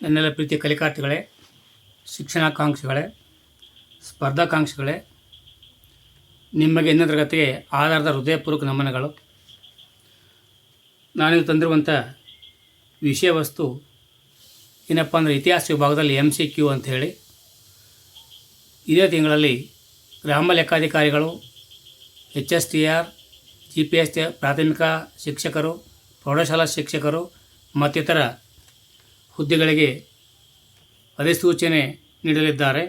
ನನ್ನೆಲ್ಲ ಪ್ರೀತಿಯ ಕಲಿಕಾರ್ಥಿಗಳೇ, ಶಿಕ್ಷಣಾಕಾಂಕ್ಷಿಗಳೇ, ಸ್ಪರ್ಧಾಕಾಂಕ್ಷಿಗಳೇ, ನಿಮಗೆ ಇನ್ನೊಂದು ತರಗತಿಗೆ ಆಧಾರದ ಹೃದಯಪೂರ್ವಕ ನಮನಗಳು. ನಾನಿದು ತಂದಿರುವಂಥ ವಿಷಯ ವಸ್ತು ಏನಪ್ಪ ಅಂದರೆ ಇತಿಹಾಸ ವಿಭಾಗದಲ್ಲಿ MCQ ಅಂತ ಹೇಳಿ. ಇದೇ ತಿಂಗಳಲ್ಲಿ ಗ್ರಾಮ ಲೆಕ್ಕಾಧಿಕಾರಿಗಳು, HSTR, GPS ಪ್ರಾಥಮಿಕ ಶಿಕ್ಷಕರು, ಪ್ರೌಢಶಾಲಾ ಶಿಕ್ಷಕರು ಮತ್ತಿತರ ಹುದ್ದೆಗಳಿಗೆ ಅಧಿಸೂಚನೆ ನೀಡಲಿದ್ದಾರೆ.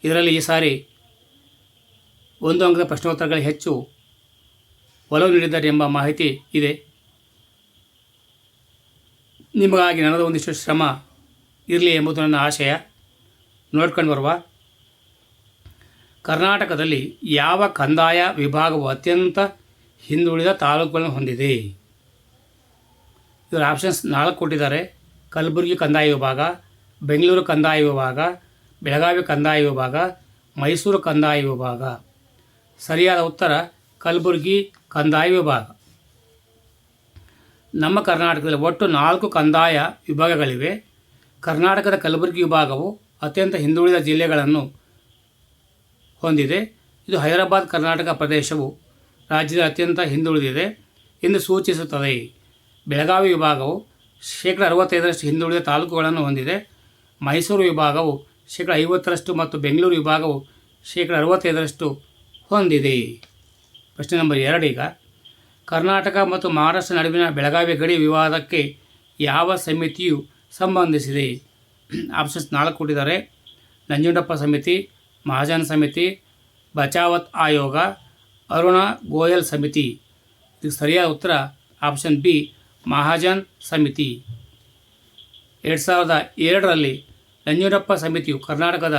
ಇದರಲ್ಲಿ ಈ ಸಾರಿ 1 ಅಂಕದ ಪ್ರಶ್ನೋತ್ತರಗಳಿಗೆ ಹೆಚ್ಚು ಒಲವು ನೀಡಿದ್ದಾರೆ ಎಂಬ ಮಾಹಿತಿ ಇದೆ. ನಿಮಗಾಗಿ ನನ್ನದು ಒಂದಿಷ್ಟು ಶ್ರಮ ಇರಲಿ ಎಂಬುದು ನನ್ನ ಆಶಯ. ನೋಡ್ಕೊಂಡು ಬರುವ ಕರ್ನಾಟಕದಲ್ಲಿ ಯಾವ ಕಂದಾಯ ವಿಭಾಗವು ಅತ್ಯಂತ ಹಿಂದುಳಿದ ತಾಲೂಕುಗಳನ್ನು ಹೊಂದಿದೆ? ಇದರ ಆಪ್ಷನ್ಸ್ 4 ಕೊಟ್ಟಿದ್ದಾರೆ. ಕಲಬುರಗಿ ಕಂದಾಯ ವಿಭಾಗ, ಬೆಂಗಳೂರು ಕಂದಾಯ ವಿಭಾಗ, ಬೆಳಗಾವಿ ಕಂದಾಯ ವಿಭಾಗ, ಮೈಸೂರು ಕಂದಾಯ ವಿಭಾಗ. ಸರಿಯಾದ ಉತ್ತರ ಕಲಬುರಗಿ ಕಂದಾಯ ವಿಭಾಗ. ನಮ್ಮ ಕರ್ನಾಟಕದಲ್ಲಿ ಒಟ್ಟು 4 ಕಂದಾಯ ವಿಭಾಗಗಳಿವೆ. ಕರ್ನಾಟಕದ ಕಲಬುರಗಿ ವಿಭಾಗವು ಅತ್ಯಂತ ಹಿಂದುಳಿದ ಜಿಲ್ಲೆಗಳನ್ನು ಹೊಂದಿದೆ. ಇದು ಹೈದರಾಬಾದ್ ಕರ್ನಾಟಕ ಪ್ರದೇಶವು ರಾಜ್ಯದ ಅತ್ಯಂತ ಹಿಂದುಳಿದಿದೆ ಎಂದು ಸೂಚಿಸುತ್ತದೆ. ಬೆಳಗಾವಿ ವಿಭಾಗವು 65% ಹಿಂದುಳಿದ ತಾಲೂಕುಗಳನ್ನು ಹೊಂದಿದೆ. ಮೈಸೂರು ವಿಭಾಗವು 50% ಮತ್ತು ಬೆಂಗಳೂರು ವಿಭಾಗವು 65% ಹೊಂದಿದೆ. ಪ್ರಶ್ನೆ ನಂಬರ್ 2 ಈಗ. ಕರ್ನಾಟಕ ಮತ್ತು ಮಹಾರಾಷ್ಟ್ರ ನಡುವಿನ ಬೆಳಗಾವಿ ಗಡಿ ವಿವಾದಕ್ಕೆ ಯಾವ ಸಮಿತಿಯು ಸಂಬಂಧಿಸಿದೆ? ಆಪ್ಷನ್ಸ್ 4 ಕೊಟ್ಟಿದ್ದಾರೆ. ನಂಜುಂಡಪ್ಪ ಸಮಿತಿ, ಮಹಾಜನ್ ಸಮಿತಿ, ಬಚಾವತ್ ಆಯೋಗ, ಅರುಣ ಗೋಯಲ್ ಸಮಿತಿ. ಇದಕ್ಕೆ ಸರಿಯಾದ ಉತ್ತರ ಆಪ್ಷನ್ ಬಿ, ಮಹಾಜನ್ ಸಮಿತಿ. 2002ರಲ್ಲಿ ನಂಜುಂಡಪ್ಪ ಸಮಿತಿಯು ಕರ್ನಾಟಕದ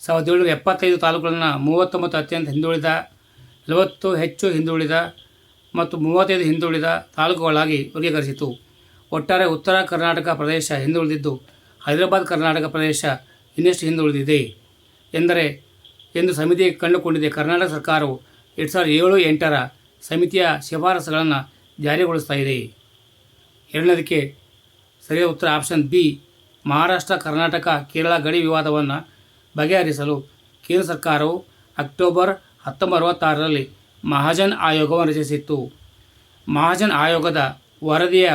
1775 ತಾಲೂಕುಗಳನ್ನು 39 ಅತ್ಯಂತ ಹಿಂದುಳಿದ, 40 ಹೆಚ್ಚು ಹಿಂದುಳಿದ ಮತ್ತು 35 ಹಿಂದುಳಿದ ತಾಲೂಕುಗಳಾಗಿ ವರ್ಗೀಕರಿಸಿತು. ಒಟ್ಟಾರೆ ಉತ್ತರ ಕರ್ನಾಟಕ ಪ್ರದೇಶ ಹಿಂದುಳಿದಿದ್ದು, ಹೈದರಾಬಾದ್ ಕರ್ನಾಟಕ ಪ್ರದೇಶ ಇನ್ನಷ್ಟು ಹಿಂದುಳಿದಿದೆ ಎಂದು ಸಮಿತಿ ಕಂಡುಕೊಂಡಿದೆ. ಕರ್ನಾಟಕ ಸರ್ಕಾರವು 2007-8ರ ಸಮಿತಿಯ ಶಿಫಾರಸುಗಳನ್ನು ಜಾರಿಗೊಳಿಸ್ತಾ ಇದೆ. 2ನೇದಕ್ಕೆ ಸರಿಯಾದ ಉತ್ತರ ಆಪ್ಷನ್ ಬಿ, ಮಹಾರಾಷ್ಟ್ರ ಕರ್ನಾಟಕ ಕೇರಳ ಗಡಿ ವಿವಾದವನ್ನು ಬಗೆಹರಿಸಲು ಕೇಂದ್ರ ಸರ್ಕಾರವು ಅಕ್ಟೋಬರ್ 1966ರಲ್ಲಿ ಮಹಾಜನ್ ಆಯೋಗವನ್ನು ರಚಿಸಿತ್ತು. ಮಹಾಜನ್ ಆಯೋಗದ ವರದಿಯ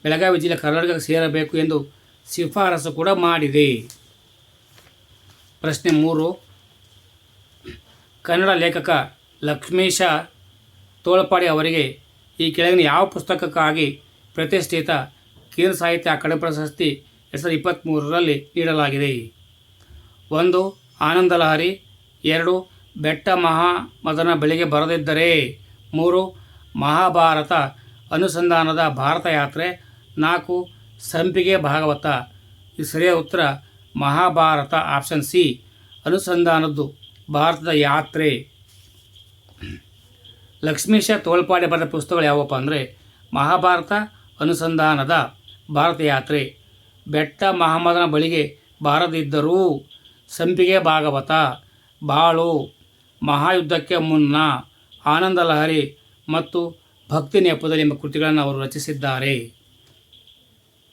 ಬೆಳಗಾವಿ ಜಿಲ್ಲೆ ಕರ್ನಾಟಕಕ್ಕೆ ಸೇರಬೇಕು ಎಂದು ಶಿಫಾರಸು ಕೂಡ ಮಾಡಿದೆ. ಪ್ರಶ್ನೆ 3. ಕನ್ನಡ ಲೇಖಕ ಲಕ್ಷ್ಮೀಶ ತೋಳ್ಪಾಡಿ ಅವರಿಗೆ ಈ ಕೆಳಗಿನ ಯಾವ ಪುಸ್ತಕಕ್ಕಾಗಿ ಪ್ರತಿಷ್ಠಿತ ಕೇಂದ್ರ ಸಾಹಿತ್ಯ ಅಕಾಡೆಮಿ ಪ್ರಶಸ್ತಿ 2023ರಲ್ಲಿ ನೀಡಲಾಗಿದೆ? 1. ಆನಂದಲಹರಿ, 2. ಬೆಟ್ಟ ಮಹಾಮದನ ಬೆಳೆಗೆ ಬರದಿದ್ದರೆ, 3. ಮಹಾಭಾರತ ಅನುಸಂಧಾನದ ಭಾರತ ಯಾತ್ರೆ, 4. ಸಂಪಿಗೆ ಭಾಗವತ. ಈ ಸರಿಯಾದ ಉತ್ತರ ಮಹಾಭಾರತ, ಆಪ್ಷನ್ ಸಿ, ಅನುಸಂಧಾನದ್ದು ಭಾರತದ ಯಾತ್ರೆ. ಲಕ್ಷ್ಮೀಶ ತೋಳ್ಪಾಡಿ ಬರೆದ ಪುಸ್ತಕಗಳು ಯಾವಪ್ಪ ಅಂದರೆ ಮಹಾಭಾರತ ಅನುಸಂಧಾನದ ಭಾರತ ಯಾತ್ರೆ, ಬೆಟ್ಟ ಮಹಮ್ಮದನ ಬಳಿಗೆ ಬಾರದಿದ್ದರೂ, ಸಂಪಿಗೆ ಭಾಗವತ, ಬಾಳು, ಮಹಾಯುದ್ಧಕ್ಕೆ ಮುನ್ನ, ಆನಂದಲಹರಿ ಮತ್ತು ಭಕ್ತಿ ನೆಪದಲ್ಲಿ ಎಂಬ ಕೃತಿಗಳನ್ನು ಅವರು ರಚಿಸಿದ್ದಾರೆ.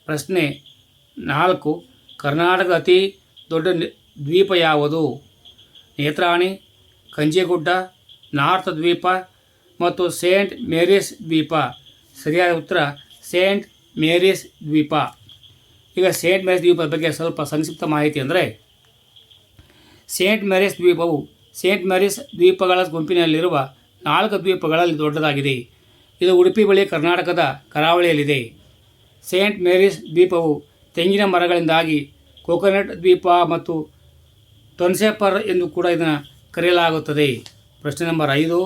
ಪ್ರಶ್ನೆ 4. ಕರ್ನಾಟಕದ ಅತಿ ದೊಡ್ಡ ದ್ವೀಪ ಯಾವುದು? ನೇತ್ರಾಣಿ, ಕಂಜೀಗುಡ್ಡ, ನಾರ್ತ್ ದ್ವೀಪ ಮತ್ತು ಸೇಂಟ್ ಮೇರೀಸ್ ದ್ವೀಪ. ಸರಿಯಾದ ಉತ್ತರ ಸೇಂಟ್ ಮೇರೀಸ್ ದ್ವೀಪ. ಈಗ ಸೇಂಟ್ ಮೇರೀಸ್ ದ್ವೀಪದ ಬಗ್ಗೆ ಸ್ವಲ್ಪ ಸಂಕ್ಷಿಪ್ತ ಮಾಹಿತಿ ಅಂದರೆ, ಸೇಂಟ್ ಮೇರೀಸ್ ದ್ವೀಪವು ಸೇಂಟ್ ಮೇರೀಸ್ ದ್ವೀಪಗಳ ಗುಂಪಿನಲ್ಲಿರುವ 4 ದ್ವೀಪಗಳಲ್ಲಿ ದೊಡ್ಡದಾಗಿದೆ. ಇದು ಉಡುಪಿ ಬಳಿ ಕರ್ನಾಟಕದ ಕರಾವಳಿಯಲ್ಲಿದೆ. ಸೇಂಟ್ ಮೇರೀಸ್ ದ್ವೀಪವು ತೆಂಗಿನ ಮರಗಳಿಂದಾಗಿ ಕೋಕೋನಟ್ ದ್ವೀಪ ಮತ್ತು ತೊನ್ಸೆಪರ್ ಎಂದು ಕೂಡ ಇದನ್ನು ಕರೆಯಲಾಗುತ್ತದೆ. ಪ್ರಶ್ನೆ ನಂಬರ್ 5.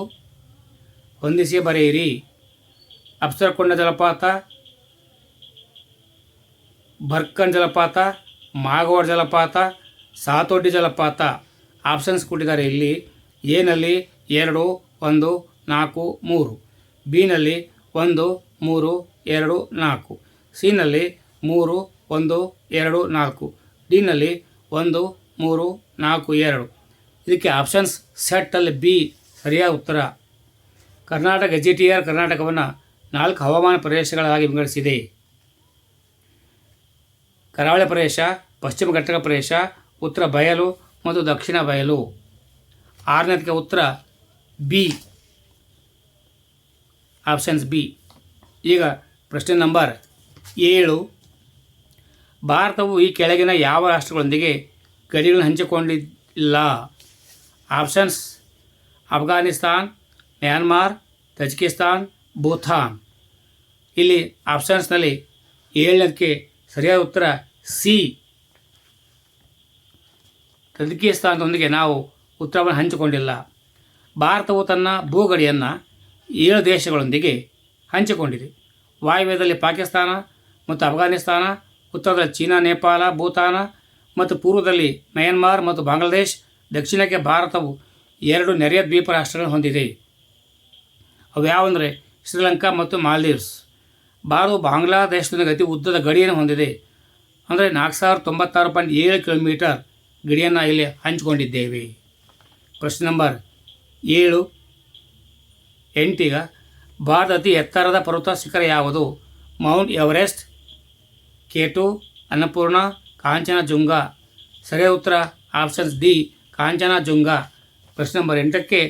ಹೊಂದಿಸಿ ಬರೆಯಿರಿ. ಅಪ್ಸರಕೊಂಡ ಜಲಪಾತ, ಬರ್ಕನ್ ಜಲಪಾತ, ಮಾಗೋಡ್ ಜಲಪಾತ, ಸಾತೋಡ್ಡಿ ಜಲಪಾತ. ಆಪ್ಷನ್ಸ್ ಕೊಟ್ಟಿದ್ದಾರೆ ಇಲ್ಲಿ. ಎನಲ್ಲಿ 2, 1, 4, 3. ಬಿನಲ್ಲಿ 1, 3, 2, 4. ಸಿನಲ್ಲಿ 3, 1, 2, 4. ಡಿನಲ್ಲಿ 1, 3, 4, 2. ಇದಕ್ಕೆ ಆಪ್ಷನ್ಸ್ ಸೆಟ್ಟಲ್ಲಿ ಬಿ ಸರಿಯಾದ ಉತ್ತರ. ಕರ್ನಾಟಕ HTR ಕರ್ನಾಟಕವನ್ನು 4 ಹವಾಮಾನ ಪ್ರದೇಶಗಳಾಗಿ ವಿಂಗಡಿಸಿದೆ. ಕರಾವಳಿ ಪ್ರದೇಶ, ಪಶ್ಚಿಮ ಘಟ್ಟಗಳ ಪ್ರದೇಶ, ಉತ್ತರ ಬಯಲು ಮತ್ತು ದಕ್ಷಿಣ ಬಯಲು. 6ನೇದಕ್ಕೆ ಉತ್ತರ ಬಿ, ಆಪ್ಷನ್ಸ್ ಬಿ. ಈಗ ಪ್ರಶ್ನೆ ನಂಬರ್ 7. ಭಾರತವು ಈ ಕೆಳಗಿನ ಯಾವ ರಾಷ್ಟ್ರಗಳೊಂದಿಗೆ ಗಡಿಗಳನ್ನು ಹಂಚಿಕೊಂಡಿಲ್ಲ? Options: Afghanistan, Myanmar, Tajikistan, Bhutan. ಇಲ್ಲಿ ಆಪ್ಷನ್ಸ್ನಲ್ಲಿ 7ನೇದಕ್ಕೆ ಸರಿಯಾದ ಉತ್ತರ ಸಿ, ತಜಿಕಿಸ್ತಾನದೊಂದಿಗೆ ನಾವು ಉತ್ತರವನ್ನು ಹಂಚಿಕೊಂಡಿಲ್ಲ. ಭಾರತವು ತನ್ನ ಭೂಗಡಿಯನ್ನು 7 ದೇಶಗಳೊಂದಿಗೆ ಹಂಚಿಕೊಂಡಿದೆ. ವಾಯುವ್ಯದಲ್ಲಿ ಪಾಕಿಸ್ತಾನ ಮತ್ತು ಅಫ್ಘಾನಿಸ್ತಾನ, ಉತ್ತರದಲ್ಲಿ ಚೀನಾ, ನೇಪಾಳ, ಭೂತಾನ ಮತ್ತು ಪೂರ್ವದಲ್ಲಿ ಮ್ಯಾನ್ಮಾರ್ ಮತ್ತು ಬಾಂಗ್ಲಾದೇಶ್. ದಕ್ಷಿಣಕ್ಕೆ ಭಾರತವು 2 ನೆರೆಯ ದ್ವೀಪ ರಾಷ್ಟ್ರಗಳನ್ನು ಹೊಂದಿದೆ. ಅವು ಯಾವಂದರೆ ಶ್ರೀಲಂಕಾ ಮತ್ತು ಮಾಲ್ದೀವ್ಸ್. ಭಾರತವು ಬಾಂಗ್ಲಾದೇಶದೊಂದಿಗೆ ಅತಿ ಉದ್ದದ ಗಡಿಯನ್ನು ಹೊಂದಿದೆ. ಅಂದರೆ 4096.7 ಕಿಲೋಮೀಟರ್ ಗಡಿಯನ್ನು ಇಲ್ಲಿ ಹಂಚಿಕೊಂಡಿದ್ದೇವೆ. ಪ್ರಶ್ನೆ ನಂಬರ್ 7, 8. ಈಗ ಭಾರತದ ಅತಿ ಎತ್ತರದ ಪರ್ವತ ಶಿಖರ ಯಾವುದು? Mount Everest, K2, Annapurna, Kanchenjunga. ಸರಿಯಾದ ಉತ್ತರ ಆಪ್ಷನ್ಸ್ ಡಿ, ಕಾಂಚನಜುಂಗ. ಪ್ರಶ್ನೆ ನಂಬರ್ 8ಕ್ಕೆ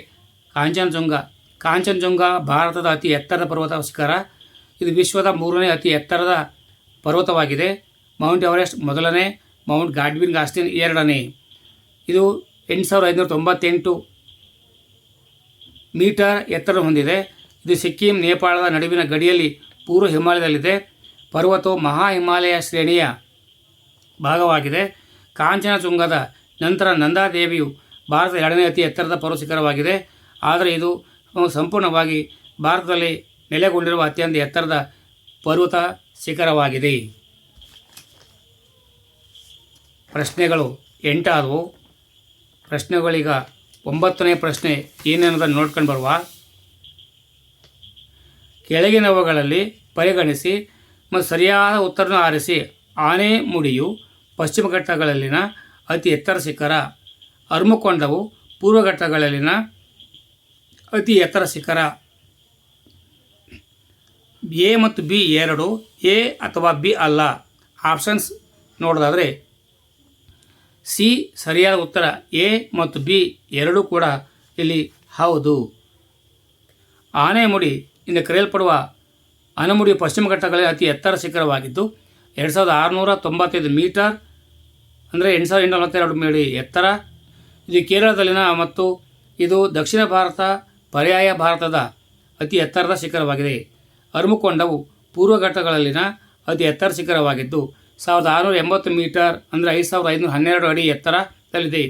ಕಾಂಚನಜುಂಗ. ಕಾಂಚನಜುಂಗ ಭಾರತದ ಅತಿ ಎತ್ತರದ ಪರ್ವತ ಶಿಖರ. ಇದು ವಿಶ್ವದ 3ನೇ ಅತಿ ಎತ್ತರದ ಪರ್ವತವಾಗಿದೆ. ಮೌಂಟ್ ಎವರೆಸ್ಟ್ ಮೊದಲನೇ, ಮೌಂಟ್ ಗಾಡ್ವಿನ್ ಗಾಸ್ಟಿನ್ 2ನೇ. ಇದು 8598 ಮೀಟರ್ ಎತ್ತರ ಹೊಂದಿದೆ. ಇದು ಸಿಕ್ಕಿಂ, ನೇಪಾಳದ ನಡುವಿನ ಗಡಿಯಲ್ಲಿ ಪೂರ್ವ ಹಿಮಾಲಯದಲ್ಲಿದೆ. ಪರ್ವತವು ಮಹಾ ಹಿಮಾಲಯ ಶ್ರೇಣಿಯ ಭಾಗವಾಗಿದೆ. ಕಾಂಚನಜುಂಗದ ನಂತರ ನಂದಾದೇವಿಯು ಭಾರತದ 2ನೇ ಅತಿ ಎತ್ತರದ ಪರ್ವತ ಶಿಖರವಾಗಿದೆ. ಆದರೆ ಇದು ಸಂಪೂರ್ಣವಾಗಿ ಭಾರತದಲ್ಲಿ ನೆಲೆಗೊಂಡಿರುವ ಅತ್ಯಂತ ಎತ್ತರದ ಪರ್ವತ ಶಿಖರವಾಗಿದೆ. ಪ್ರಶ್ನೆಗಳು 8 ಆದವು. ಪ್ರಶ್ನೆಗಳೀಗ 9ನೇ ಪ್ರಶ್ನೆ ಏನೇನೋದನ್ನು ನೋಡ್ಕೊಂಡು ಬರುವ. ಕೆಳಗಿನವುಗಳಲ್ಲಿ ಪರಿಗಣಿಸಿ ಮತ್ತು ಸರಿಯಾದ ಉತ್ತರವನ್ನು ಆರಿಸಿ. ಆನೆಮುಡಿಯು ಪಶ್ಚಿಮ ಘಟ್ಟಗಳಲ್ಲಿನ ಅತಿ ಎತ್ತರ ಶಿಖರ. ಅರ್ಮುಕೊಂಡವು ಪೂರ್ವ ಘಟ್ಟಗಳಲ್ಲಿನ ಅತಿ ಎತ್ತರ ಶಿಖರ. ಎ ಮತ್ತು ಬಿ ಎರಡು, ಎ ಅಥವಾ ಬಿ ಅಲ್ಲ. ಆಪ್ಷನ್ಸ್ ನೋಡೋದಾದರೆ ಸಿ ಸರಿಯಾದ ಉತ್ತರ. ಎ ಮತ್ತು ಬಿ ಎರಡೂ ಕೂಡ ಇಲ್ಲಿ ಹೌದು. ಆನೆಮುಡಿ ಎಂದು ಕರೆಯಲ್ಪಡುವ ಆನೆಮುಡಿ ಪಶ್ಚಿಮ ಘಟ್ಟಗಳಲ್ಲಿ ಅತಿ ಎತ್ತರ ಶಿಖರವಾಗಿದ್ದು 2695 ಮೀಟರ್, ಅಂದರೆ 8842 ಮೀಟರ್ ಎತ್ತರ. ಇದು ಕೇರಳದಲ್ಲಿನ ಮತ್ತು ಇದು ದಕ್ಷಿಣ ಭಾರತ ಪರ್ಯಾಯ ಭಾರತದ ಅತಿ ಎತ್ತರದ ಶಿಖರವಾಗಿದೆ. ಅರ್ಮುಕೊಂಡವು ಪೂರ್ವ ಘಟ್ಟಗಳಲ್ಲಿನ ಅತಿ ಎತ್ತರ ಶಿಖರವಾಗಿದ್ದು 1680 ಮೀಟರ್, ಅಂದರೆ 5512 ಅಡಿ ಎತ್ತರದಲ್ಲಿದೆ.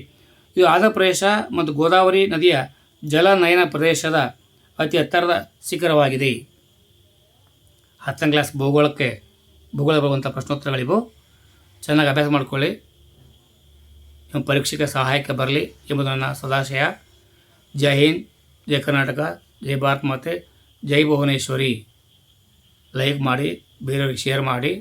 ಇದು ಆಂಧ್ರ ಪ್ರದೇಶ ಮತ್ತು ಗೋದಾವರಿ ನದಿಯ ಜಲನಯನ ಪ್ರದೇಶದ ಅತಿ ಎತ್ತರದ ಶಿಖರವಾಗಿದೆ. 10ನೇ ಕ್ಲಾಸ್ ಭೂಗೋಳ ಬರುವಂಥ ಪ್ರಶ್ನೋತ್ತರಗಳಿವು. ಚೆನ್ನಾಗಿ ಅಭ್ಯಾಸ ಮಾಡಿಕೊಳ್ಳಿ. ನಿಮ್ಮ ಪರೀಕ್ಷೆಗೆ ಸಹಾಯಕ್ಕೆ ಬರಲಿ ಎಂಬುದು ನನ್ನ ಸದಾಶಯ. ಜೈ ಹಿಂದ್, ಜೈ ಕರ್ನಾಟಕ, ಜೈ ಭಾರತ್ ಮಾತೆ, ಜೈ ಭುವನೇಶ್ವರಿ. ಲೈಕ್ ಮಾಡಿ, ಬೇರೆಯವ್ರಿಗೆ ಶೇರ್ ಮಾಡಿ.